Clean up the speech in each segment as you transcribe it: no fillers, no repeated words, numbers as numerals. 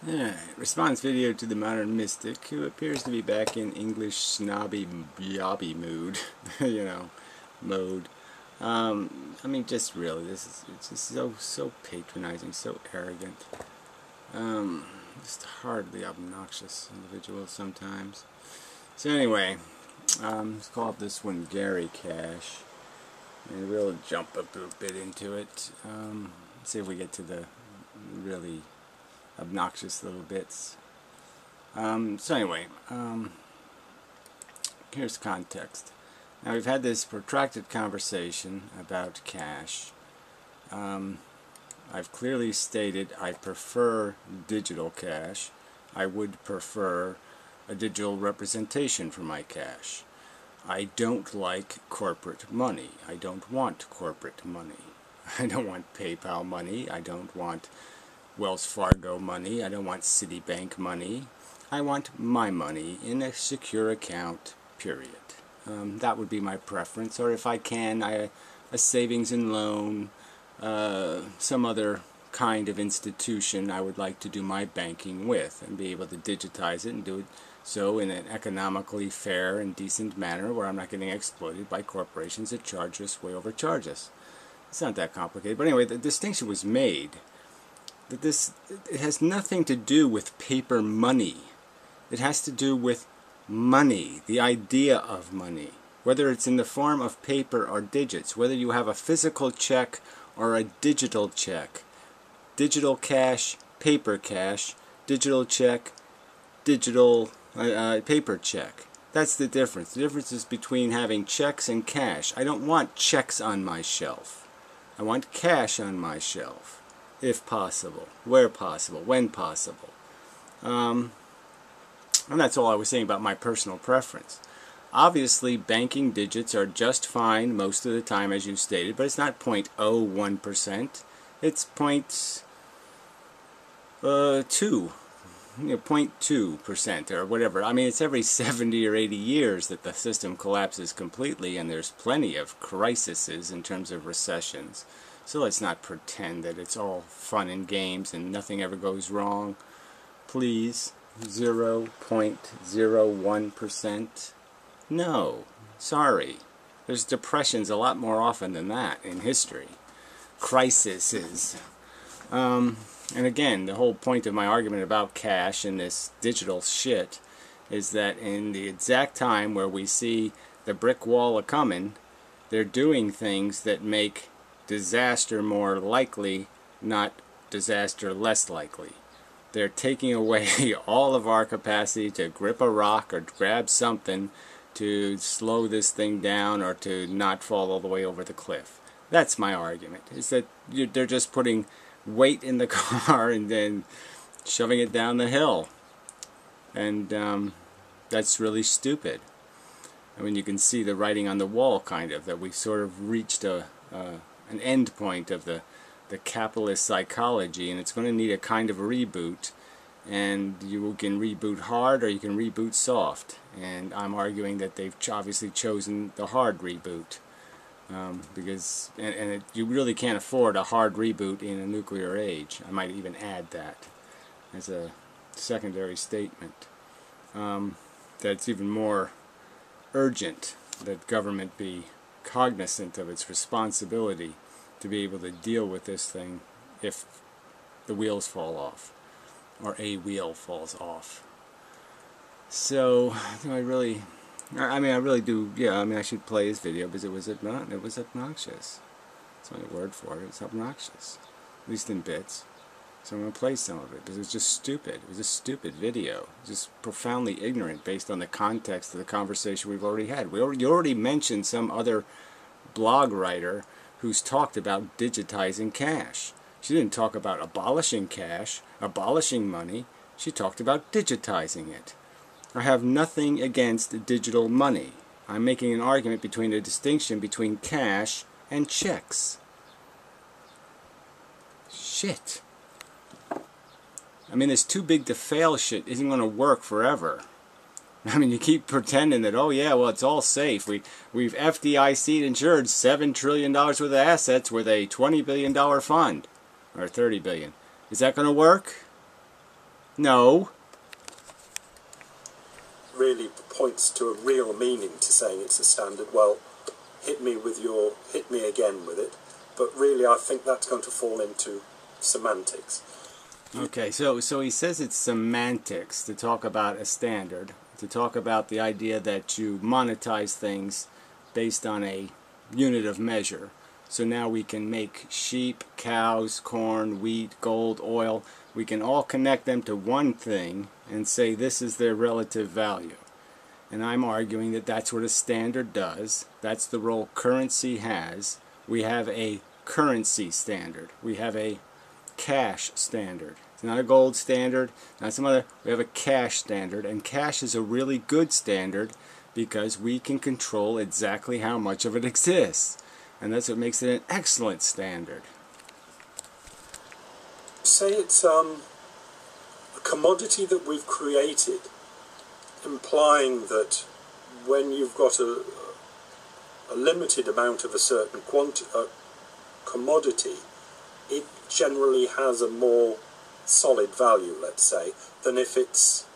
Alright, response video to the modern mystic who appears to be back in English snobby yobby mood, mode. I mean, just really, it's just so patronizing, so arrogant. Just hardly obnoxious individual sometimes. So anyway, let's call up this one Gary Cash, and we'll jump a bit into it. See if we get to the really obnoxious little bits. So anyway, here's context. Now we've had this protracted conversation about cash. I've clearly stated I prefer digital cash. I would prefer a digital representation for my cash. I don't like corporate money. I don't want corporate money. I don't want PayPal money. I don't want Wells Fargo money. I don't want Citibank money. I want my money in a secure account, period. That would be my preference. Or if I can, a savings and loan, some other kind of institution I would like to do my banking with and be able to digitize it and do it so in an economically fair and decent manner where I'm not getting exploited by corporations that charge us way overcharge us. It's not that complicated. But anyway, the distinction was made that it has nothing to do with paper money. It has to do with money, the idea of money, whether it's in the form of paper or digits, whether you have a physical check or a digital check. Digital cash, paper cash, digital check, digital paper check. That's the difference. The difference is between having checks and cash. I don't want checks on my shelf. I want cash on my shelf. If possible, where possible, when possible. And that's all I was saying about my personal preference. Obviously, banking digits are just fine most of the time, as you stated, but it's not 0.01%. It's 0.2% or whatever. I mean, it's every 70 or 80 years that the system collapses completely, and there's plenty of crises in terms of recessions. So let's not pretend that it's all fun and games and nothing ever goes wrong. Please, 0.01%. No, sorry. There's depressions a lot more often than that in history. Crises. And again, the whole point of my argument about cash and this digital shit is that in the exact time where we see the brick wall a-comin', they're doing things that make disaster more likely, not disaster less likely. They're taking away all of our capacity to grip a rock or grab something to slow this thing down or to not fall all the way over the cliff. That's my argument, is that they're just putting weight in the car and then shoving it down the hill. And that's really stupid. I mean, you can see the writing on the wall, kind of, that we've sort of reached an end point of the capitalist psychology, and it's going to need a kind of reboot. And you can reboot hard or you can reboot soft. And I'm arguing that they've obviously chosen the hard reboot. Because you really can't afford a hard reboot in a nuclear age. I might even add that as a secondary statement. That's even more urgent that government be cognizant of its responsibility to be able to deal with this thing if the wheels fall off, or a wheel falls off. So, I really do, yeah, I mean, I should play his video because it was obnoxious. That's my word for it. It's obnoxious, at least in bits. So I'm going to play some of it because it's just stupid. It was a stupid video. Just profoundly ignorant based on the context of the conversation we've already had. You already mentioned some other blog writer who's talked about digitizing cash. She didn't talk about abolishing cash, abolishing money. She talked about digitizing it. I have nothing against digital money. I'm making an argument between a distinction between cash and checks. Shit. I mean, this too big to fail shit isn't going to work forever. I mean, you keep pretending that, oh yeah, well, it's all safe. We've FDIC'd insured $7 trillion worth of assets with a $20 billion fund. Or $30 billion. Is that going to work? No. Really points to a real meaning to saying it's a standard. Well, hit me again with it. But really, I think that's going to fall into semantics. Okay, so he says it's semantics to talk about a standard, to talk about the idea that you monetize things based on a unit of measure. So now we can make sheep, cows, corn, wheat, gold, oil. We can all connect them to one thing and say this is their relative value. And I'm arguing that that's what a standard does. That's the role currency has. We have a currency standard. We have a cash standard. It's not a gold standard, not some other. We have a cash standard, and cash is a really good standard because we can control exactly how much of it exists. And that's what makes it an excellent standard. Say it's a commodity that we've created, implying that when you've got a limited amount of a certain commodity, it generally has a more solid value, let's say, than if it's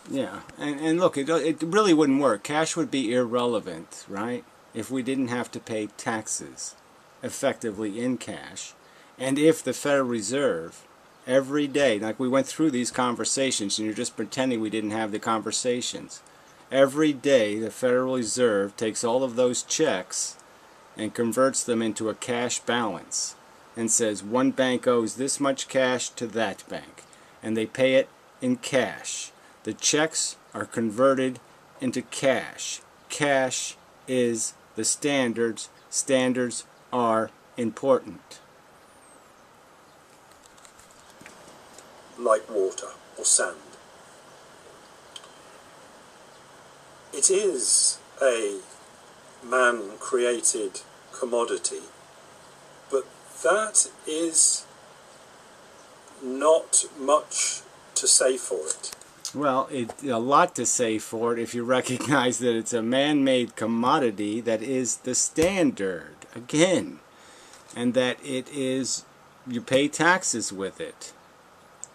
yeah, and look, it really wouldn't work. Cash would be irrelevant, right, if we didn't have to pay taxes effectively in cash. And if the Federal Reserve every day, like we went through these conversations and you're just pretending we didn't have the conversations, every day the Federal Reserve takes all of those checks and converts them into a cash balance and says one bank owes this much cash to that bank, and they pay it in cash. The checks are converted into cash. Cash is the standards. Standards are important. like water or sand. It is a man-created commodity, but that is not much to say for it. Well, a lot to say for it if you recognize that it's a man-made commodity that is the standard, again, and that it is, you pay taxes with it.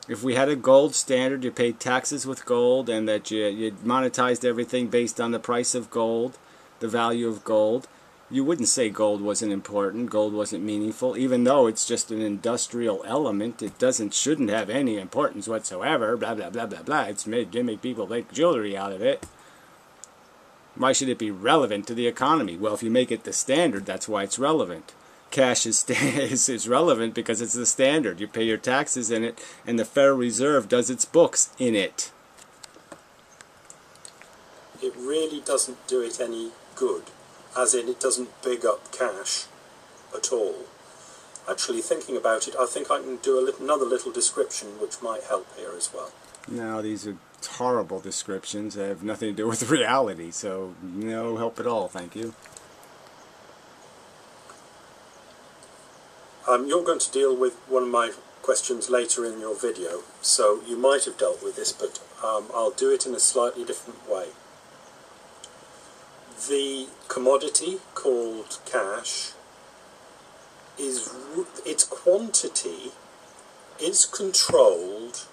If we had a gold standard, you paid taxes with gold, and that you monetized everything based on the price of gold, the value of gold, you wouldn't say gold wasn't important, gold wasn't meaningful, even though it's just an industrial element. It shouldn't have any importance whatsoever, blah, blah, blah, blah, blah. It's made to make people make jewelry out of it. Why should it be relevant to the economy? Well, if you make it the standard, that's why it's relevant. Cash is relevant because it's the standard. You pay your taxes in it, and the Federal Reserve does its books in it. It really doesn't do it any good, as in it doesn't big up cash at all. Actually, thinking about it, I think I can do another little description which might help here as well. No, these are horrible descriptions. They have nothing to do with reality, so no help at all, thank you. You're going to deal with one of my questions later in your video, so you might have dealt with this, but I'll do it in a slightly different way. The commodity called cash, its quantity is controlled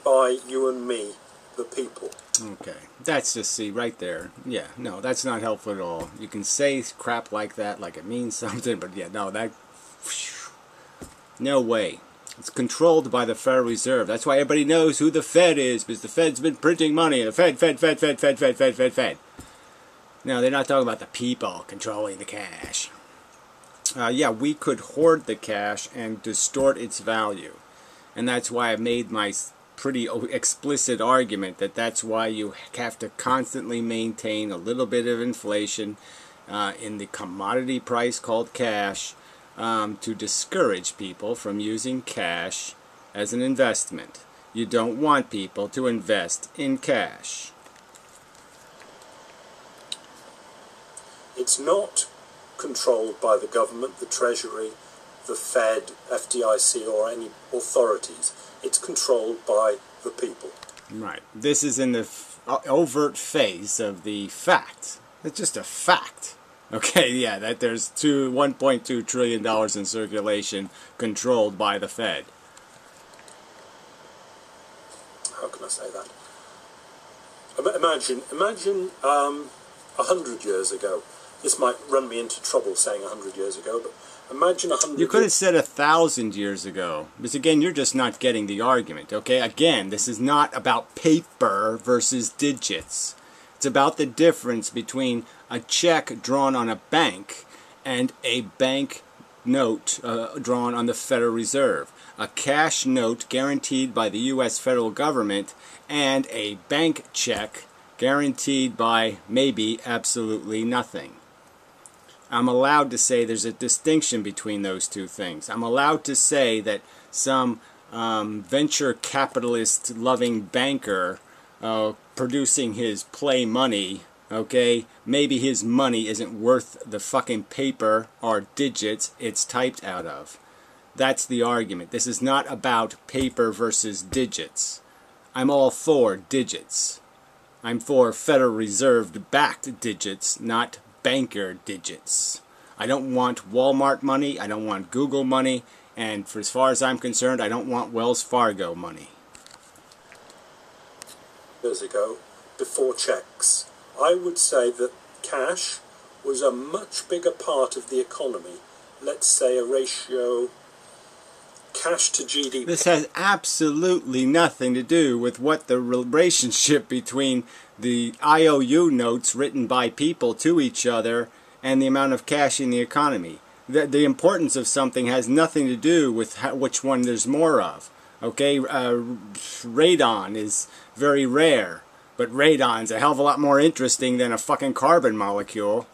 by you and me, the people. Okay, that's just, see, right there. Yeah, no, that's not helpful at all. You can say crap like that, like it means something, but yeah, no, no way. It's controlled by the Federal Reserve. That's why everybody knows who the Fed is, because the Fed's been printing money. The Fed. No, they're not talking about the people controlling the cash. Yeah, we could hoard the cash and distort its value. And that's why I made my pretty explicit argument that that's why you have to constantly maintain a little bit of inflation in the commodity price called cash to discourage people from using cash as an investment. You don't want people to invest in cash. It's not controlled by the government, the Treasury, the Fed, FDIC, or any authorities. It's controlled by the people. Right. This is in the overt face of the fact. It's just a fact. Okay, yeah, that there's $1.2 trillion in circulation controlled by the Fed. how can I say that? Imagine 100 years ago. This might run me into trouble saying 100 years ago, but imagine 100 You could have said 1,000 years ago. Because again, you're just not getting the argument, okay? Again, this is not about paper versus digits. It's about the difference between a check drawn on a bank and a bank note drawn on the Federal Reserve. A cash note guaranteed by the U.S. federal government and a bank check guaranteed by maybe absolutely nothing. I'm allowed to say there's a distinction between those two things. I'm allowed to say that some venture capitalist loving banker producing his play money, okay, maybe his money isn't worth the fucking paper or digits it's typed out of. That's the argument. This is not about paper versus digits. I'm all for digits. I'm for Federal Reserve backed digits, not banker digits. I don't want Walmart money, I don't want Google money, and for as far as I'm concerned, I don't want Wells Fargo money. Years ago, before checks, I would say that cash was a much bigger part of the economy. Let's say a ratio cash to GDP. This has absolutely nothing to do with what the relationship between the IOU notes written by people to each other and the amount of cash in the economy. The importance of something has nothing to do with which one there's more of. Okay, radon is very rare, but radon's a hell of a lot more interesting than a fucking carbon molecule.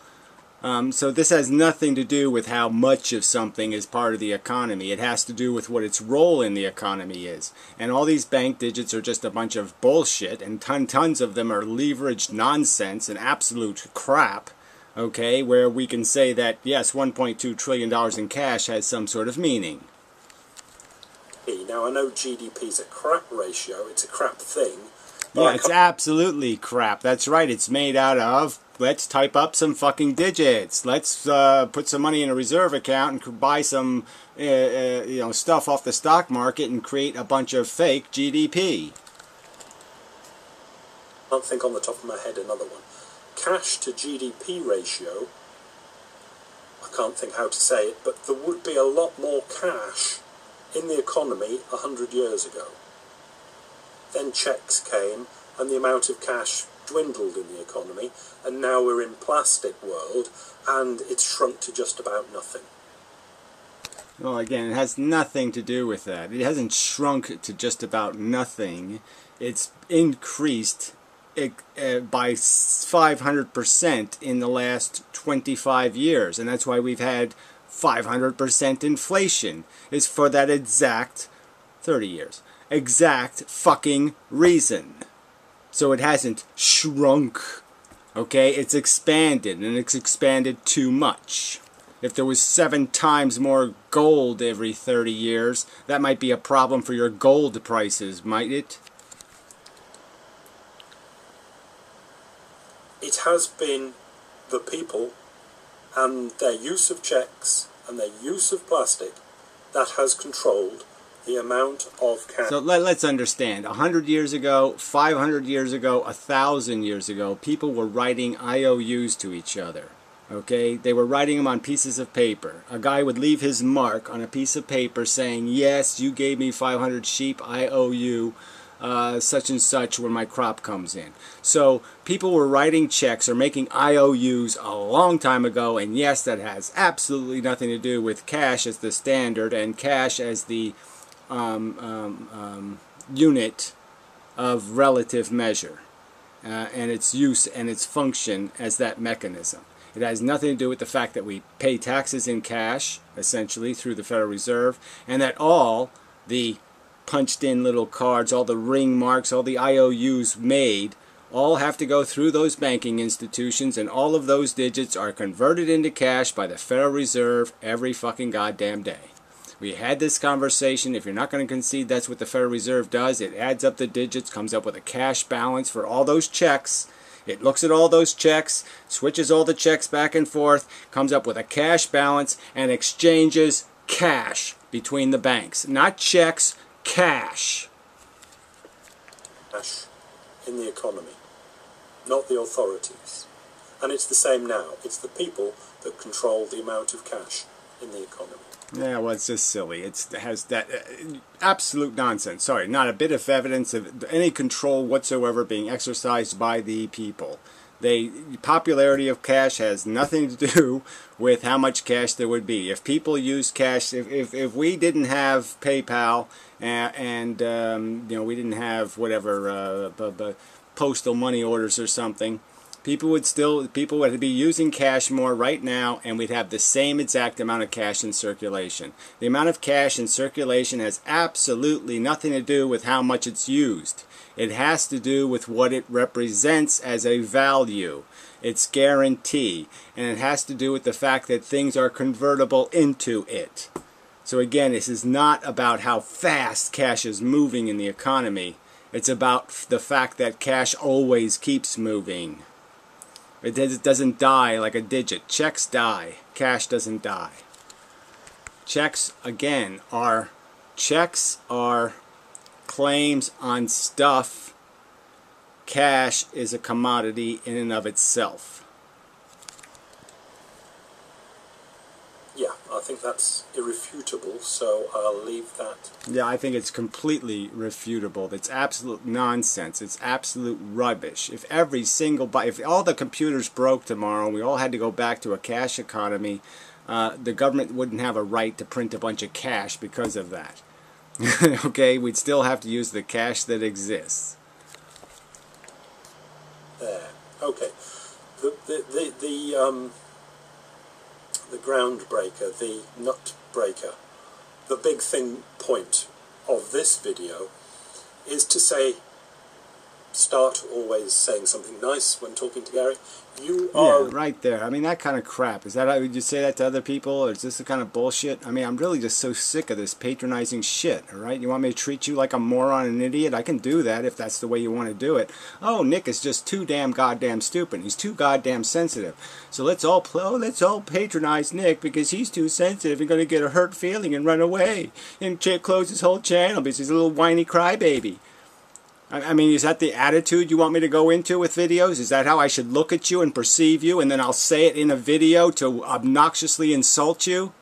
So this has nothing to do with how much of something is part of the economy. It has to do with what its role in the economy is. And all these bank digits are just a bunch of bullshit, and tons of them are leveraged nonsense and absolute crap, okay, where we can say that, yes, $1.2 trillion in cash has some sort of meaning. Now, I know GDP is a crap ratio, it's a crap thing. Yeah, it's absolutely crap. That's right, it's made out of, let's type up some fucking digits. Let's put some money in a reserve account and buy some stuff off the stock market and create a bunch of fake GDP. I can't think on the top of my head another one. Cash to GDP ratio, I can't think how to say it, but there would be a lot more cash in the economy 100 years ago. Then checks came and the amount of cash dwindled in the economy, and now we're in plastic world and it's shrunk to just about nothing. Well, again, it has nothing to do with that. It hasn't shrunk to just about nothing. It's increased by 500% in the last 25 years, and that's why we've had 500% inflation, is for that exact 30 years. Exact fucking reason. So it hasn't shrunk, okay? It's expanded, and it's expanded too much. If there was 7 times more gold every 30 years, that might be a problem for your gold prices, might it? It has been the people and their use of checks and their use of plastic that has controlled the amount of cash. So let's understand. 100 years ago, 500 years ago, 1,000 years ago, people were writing IOUs to each other. Okay? They were writing them on pieces of paper. A guy would leave his mark on a piece of paper saying, yes, you gave me 500 sheep, I owe you such and such when my crop comes in. So people were writing checks or making IOUs a long time ago, and yes, that has absolutely nothing to do with cash as the standard and cash as the unit of relative measure and its use and its function as that mechanism. It has nothing to do with the fact that we pay taxes in cash, essentially, through the Federal Reserve, and that all the punched in little cards, all the ring marks, all the IOUs made, all have to go through those banking institutions, and all of those digits are converted into cash by the Federal Reserve every fucking goddamn day. We had this conversation. If you're not going to concede that's what the Federal Reserve does, it adds up the digits, comes up with a cash balance for all those checks. It looks at all those checks, switches all the checks back and forth, comes up with a cash balance, and exchanges cash between the banks. Not checks, cash. in the economy, not the authorities. And it's the same now. It's the people that control the amount of cash in the economy. Yeah, well, it's just silly. It has that absolute nonsense. Sorry, not a bit of evidence of any control whatsoever being exercised by the people. The popularity of cash has nothing to do with how much cash there would be. If people used cash, if we didn't have PayPal and you know, we didn't have whatever postal money orders or something, people would be using cash more right now, and we'd have the same exact amount of cash in circulation. The amount of cash in circulation has absolutely nothing to do with how much it's used. It has to do with what it represents as a value, its guarantee, and it has to do with the fact that things are convertible into it. So again, this is not about how fast cash is moving in the economy. It's about the fact that cash always keeps moving. It doesn't die like a digit. Checks die. Cash doesn't die. Checks, again, are claims on stuff. Cash is a commodity in and of itself. Yeah, I think that's irrefutable, so I'll leave that. Yeah, I think it's completely refutable. It's absolute nonsense. It's absolute rubbish. If if all the computers broke tomorrow and we all had to go back to a cash economy, the government wouldn't have a right to print a bunch of cash because of that. Okay, we'd still have to use the cash that exists. There. Okay. The groundbreaker, the nut breaker, the big point of this video is to say, start always saying something nice when talking to Gary. You are... Yeah, right there. I mean, that kind of crap. Is that how, would you say that to other people, or is this the kind of bullshit? I mean, I'm really just so sick of this patronizing shit, all right? You want me to treat you like a moron and an idiot? I can do that if that's the way you want to do it. Oh, Nick is just too damn goddamn stupid. He's too goddamn sensitive. So let's all patronize Nick because he's too sensitive and going to get a hurt feeling and run away and close his whole channel because he's a little whiny crybaby. I mean, is that the attitude you want me to go into with videos? Is that how I should look at you and perceive you, and then I'll say it in a video to obnoxiously insult you?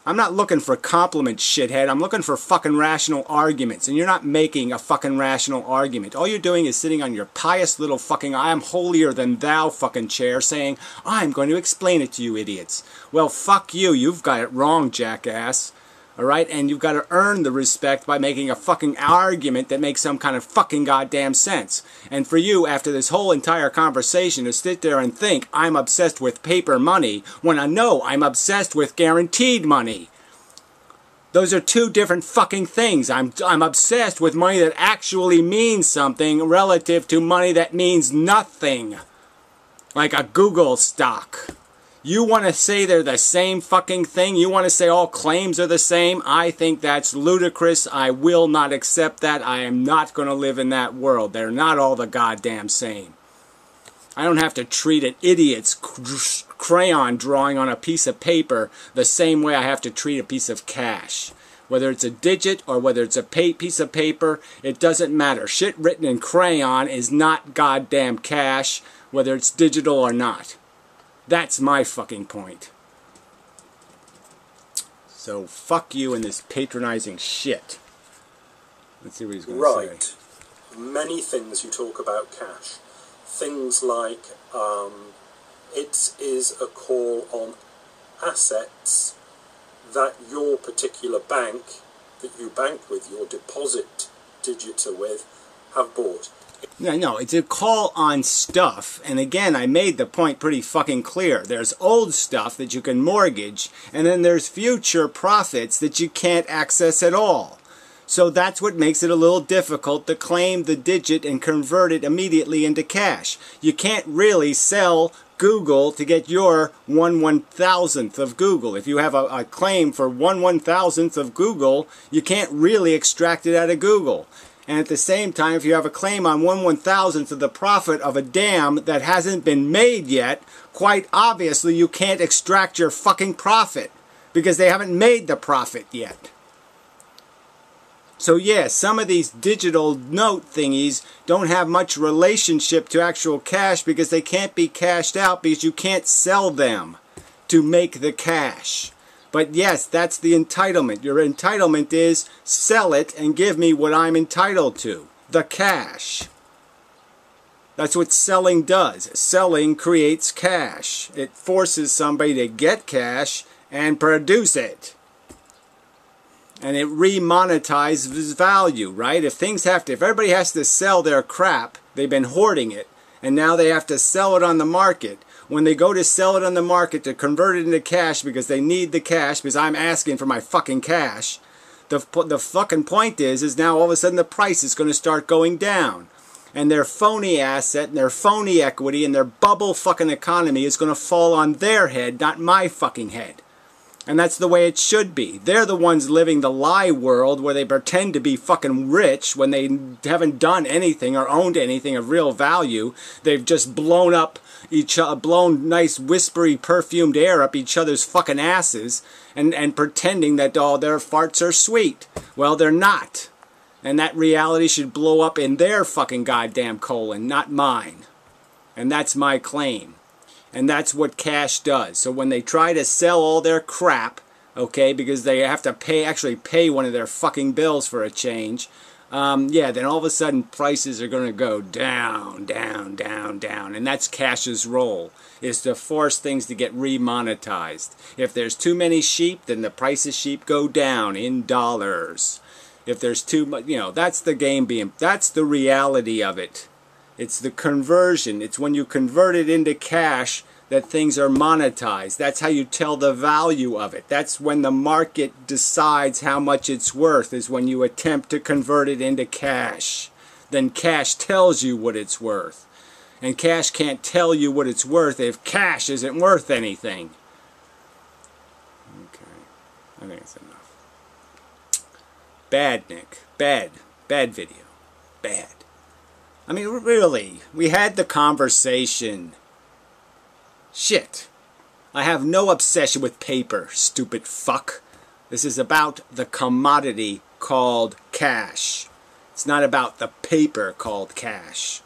I'm not looking for compliments, shithead. I'm looking for fucking rational arguments, and you're not making a fucking rational argument. All you're doing is sitting on your pious little fucking I am holier than thou fucking chair saying, I'm going to explain it to you idiots. Well, fuck you. You've got it wrong, jackass. Alright, and you've got to earn the respect by making a fucking argument that makes some kind of fucking goddamn sense. And for you, after this whole entire conversation, to sit there and think I'm obsessed with paper money, when I know I'm obsessed with guaranteed money. Those are two different fucking things. I'm obsessed with money that actually means something relative to money that means nothing. Like a Google stock. You want to say they're the same fucking thing? You want to say all claims are the same? I think that's ludicrous. I will not accept that. I am not going to live in that world. They're not all the goddamn same. I don't have to treat an idiot's crayon drawing on a piece of paper the same way I have to treat a piece of cash. Whether it's a digit or whether it's a piece of paper, it doesn't matter. Shit written in crayon is not goddamn cash, whether it's digital or not. That's my fucking point. So fuck you and this patronizing shit. Let's see what he's going to say. Right. Many things you talk about cash. Things like it is a call on assets that your particular bank, that you bank with, your deposit digits are with, have bought. No, it's a call on stuff, and again, I made the point pretty fucking clear. There's old stuff that you can mortgage, and then there's future profits that you can't access at all. So that's what makes it a little difficult to claim the digit and convert it immediately into cash. You can't really sell Google to get your 1/1000th of Google. If you have a claim for 1/1000th of Google, you can't really extract it out of Google. And at the same time, if you have a claim on 1/1000th of the profit of a dam that hasn't been made yet, quite obviously you can't extract your fucking profit because they haven't made the profit yet. So yeah, some of these digital note thingies don't have much relationship to actual cash because they can't be cashed out because you can't sell them to make the cash. But yes, that's the entitlement. Your entitlement is sell it and give me what I'm entitled to, the cash. That's what selling does. Selling creates cash. It forces somebody to get cash and produce it. And it remonetizes value, right? If everybody has to sell their crap, they've been hoarding it, and now they have to sell it on the market. When they go to sell it on the market to convert it into cash because they need the cash, because I'm asking for my fucking cash, the fucking point is now all of a sudden the price is going to start going down. And their phony asset and their phony equity and their bubble fucking economy is going to fall on their head, not my fucking head. And that's the way it should be. They're the ones living the lie world where they pretend to be fucking rich when they haven't done anything or owned anything of real value. They've just blown nice whispery perfumed air up each other's fucking asses and pretending that all their farts are sweet. Well, they're not. And that reality should blow up in their fucking goddamn colon, not mine. And that's my claim. And that's what cash does. So when they try to sell all their crap, okay, because they have to actually pay one of their fucking bills for a change, yeah, then all of a sudden prices are going to go down, down, down, down. And that's cash's role, is to force things to get remonetized. If there's too many sheep, then the price of sheep go down in dollars. If there's too much, that's the game that's the reality of it. It's the conversion. It's when you convert it into cash that things are monetized. That's how you tell the value of it. That's when the market decides how much it's worth, is when you attempt to convert it into cash. Then cash tells you what it's worth. And cash can't tell you what it's worth if cash isn't worth anything. Okay. I think it's enough. Bad, Nick. Bad. Bad video. Bad. I mean, really, we had the conversation. Shit. I have no obsession with paper, stupid fuck. This is about the commodity called cash. It's not about the paper called cash.